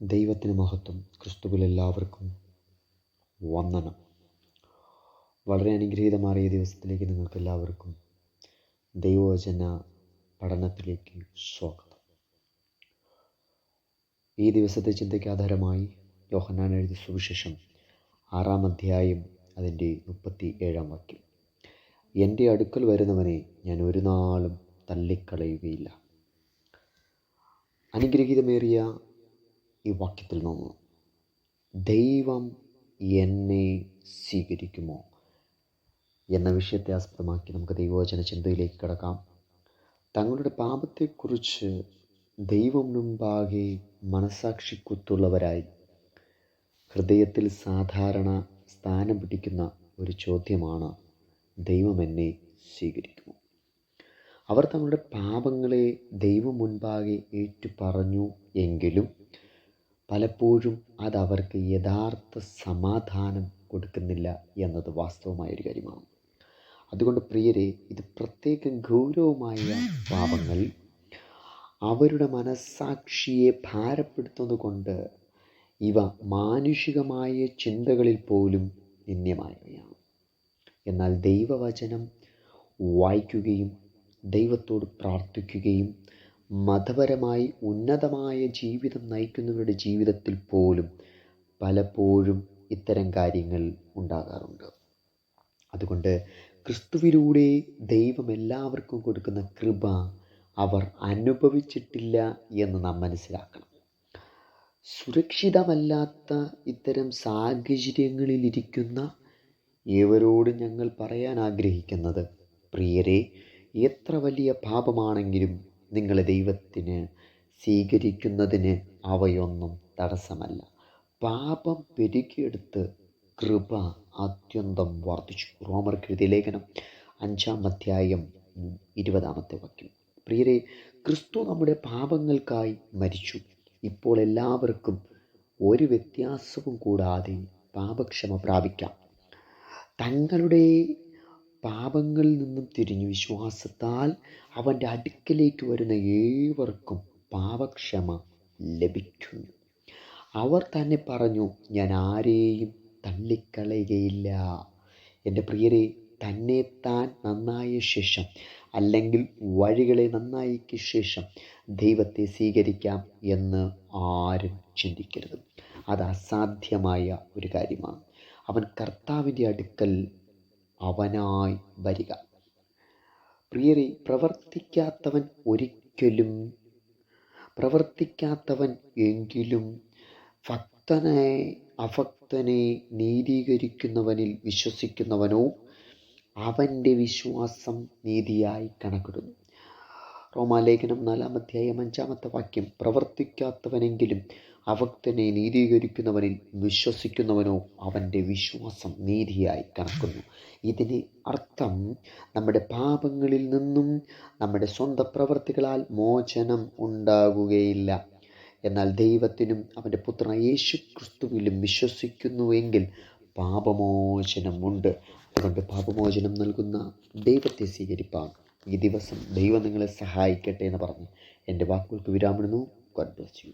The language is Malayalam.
ദൈവത്തിന് മഹത്വം. ക്രിസ്തുവിൽ എല്ലാവർക്കും വന്ദനം. വളരെ അനുഗ്രഹീതമായ ദിവസത്തിലേക്ക് നിങ്ങൾക്ക് എല്ലാവർക്കും ദൈവവചന പഠനത്തിലേക്ക് സ്വാഗതം. ഈ ദിവസത്തെ ചിന്തയ്ക്ക് ആധാരമായി യോഹന്നാൻ എഴുതിയ സുവിശേഷം 6-ാം അധ്യായം അതിൻ്റെ 37-ാം വാക്യം. എൻ്റെ അടുക്കൽ വരുന്നവനെ ഞാൻ ഒരു നാളും തള്ളിക്കളയുകയില്ല. അനുഗ്രഹീതമേറിയ ഈ വാക്യത്തിൽ നിന്ന് ദൈവം എന്നെ സ്വീകരിക്കുമോ എന്ന വിഷയത്തെ ആസ്പദമാക്കി നമുക്ക് ദൈവവചന ചിന്തയിലേക്ക് കടക്കാം. തങ്ങളുടെ പാപത്തെക്കുറിച്ച് ദൈവം മുൻപാകെ മനസാക്ഷിക്കുത്തുള്ളവരായി ഹൃദയത്തിൽ സാധാരണ സ്ഥാനം പിടിക്കുന്ന ഒരു ചോദ്യമാണ്, ദൈവം എന്നെ സ്വീകരിക്കുമോ? അവർ തങ്ങളുടെ പാപങ്ങളെ ദൈവം മുൻപാകെ ഏറ്റുപറഞ്ഞു എങ്കിലും പലപ്പോഴും അതവർക്ക് യഥാർത്ഥ സമാധാനം കൊടുക്കുന്നില്ല എന്നത് വാസ്തവമായൊരു കാര്യമാണ്. അതുകൊണ്ട് പ്രിയരെ, ഇത് പ്രത്യേകം ഗൗരവമായ പാപങ്ങൾ അവരുടെ മനസ്സാക്ഷിയെ ഭാരപ്പെടുത്തുന്നത് കൊണ്ട് ഇവ മാനുഷികമായ ചിന്തകളിൽ പോലും നിന്ദ്യമായവയാണ്. എന്നാൽ ദൈവവചനം വായിക്കുകയും ദൈവത്തോട് പ്രാർത്ഥിക്കുകയും മതപരമായി ഉന്നതമായ ജീവിതം നയിക്കുന്നവരുടെ ജീവിതത്തിൽ പോലും പലപ്പോഴും ഇത്തരം കാര്യങ്ങൾ ഉണ്ടാകാറുണ്ട്. അതുകൊണ്ട് ക്രിസ്തുവിലൂടെ ദൈവം എല്ലാവർക്കും കൊടുക്കുന്ന കൃപ അവർ അനുഭവിച്ചിട്ടില്ല എന്ന് നാം മനസ്സിലാക്കണം. സുരക്ഷിതമല്ലാത്ത ഇത്തരം സാഹചര്യങ്ങളിലിരിക്കുന്ന ഏവരോടും ഞങ്ങൾ പറയാൻ ആഗ്രഹിക്കുന്നത്, പ്രിയരെ, എത്ര വലിയ പാപമാണെങ്കിലും നിങ്ങളെ ദൈവത്തിന് സ്വീകരിക്കുന്നതിന് അവയൊന്നും തടസ്സമല്ല. പാപം പെരുകിയെടുത്ത് കൃപ അത്യന്തം വർദ്ധിച്ചു. റോമർക്കെഴുതിയ ലേഖനം 5-ാം അധ്യായം 20-ാമത്തെ വാക്യം. പ്രിയരെ, ക്രിസ്തു നമ്മുടെ പാപങ്ങൾക്കായി മരിച്ചു. ഇപ്പോൾ എല്ലാവർക്കും ഒരു വ്യത്യാസവും കൂടാതെ പാപക്ഷമ പ്രാപിക്കാം. തങ്ങളുടെ പാപങ്ങളിൽ നിന്നും തിരിഞ്ഞു വിശ്വാസത്താൽ അവൻ്റെ അടുക്കലേക്ക് വരുന്ന ഏവർക്കും പാപക്ഷമ ലഭിക്കുന്നു. അവർ തന്നെ പറഞ്ഞു, ഞാൻ ആരെയും തള്ളിക്കളയുകയില്ല. എൻ്റെ പ്രിയരെ, തന്നെത്താൻ നന്നായ ശേഷം അല്ലെങ്കിൽ വഴികളെ നന്നാക്കിയ ശേഷം ദൈവത്തെ സ്വീകരിക്കാം എന്ന് ആരും ചിന്തിക്കരുത്. അത് അസാധ്യമായ ഒരു കാര്യമാണ്. അവൻ കർത്താവിൻ്റെ അടുക്കൽ അവനായി വരിക. പ്രിയരെ, പ്രവർത്തിക്കാത്തവൻ എങ്കിലും അഭക്തനെ നീതീകരിക്കുന്നവനിൽ വിശ്വസിക്കുന്നവനോ അവൻ്റെ വിശ്വാസം നീതിയായി കണക്കിടുന്നു. റോമാലേഖനം 4-ാം അധ്യായം 5-ാമത്തെ വാക്യം. പ്രവർത്തിക്കാത്തവനെങ്കിലും അഭക്തനെ നീതീകരിക്കുന്നവനിൽ വിശ്വസിക്കുന്നവനോ അവൻ്റെ വിശ്വാസം നീതിയായി കണക്കുന്നു. ഇതിന് അർത്ഥം നമ്മുടെ പാപങ്ങളിൽ നിന്നും നമ്മുടെ സ്വന്തം പ്രവൃത്തികളാൽ മോചനം ഉണ്ടാകുകയില്ല. എന്നാൽ ദൈവത്തിനും അവൻ്റെ പുത്രനായ യേശു ക്രിസ്തുവിലും വിശ്വസിക്കുന്നുവെങ്കിൽ പാപമോചനമുണ്ട്. അതുകൊണ്ട് പാപമോചനം നൽകുന്ന ദൈവത്തെ സ്വീകരിപ്പാൻ ഈ ദിവസം ദൈവം നിങ്ങളെ സഹായിക്കട്ടെ എന്ന് പറഞ്ഞ് എൻ്റെ വാക്കുകൾക്ക് വിരാമിടുന്നു. God bless you.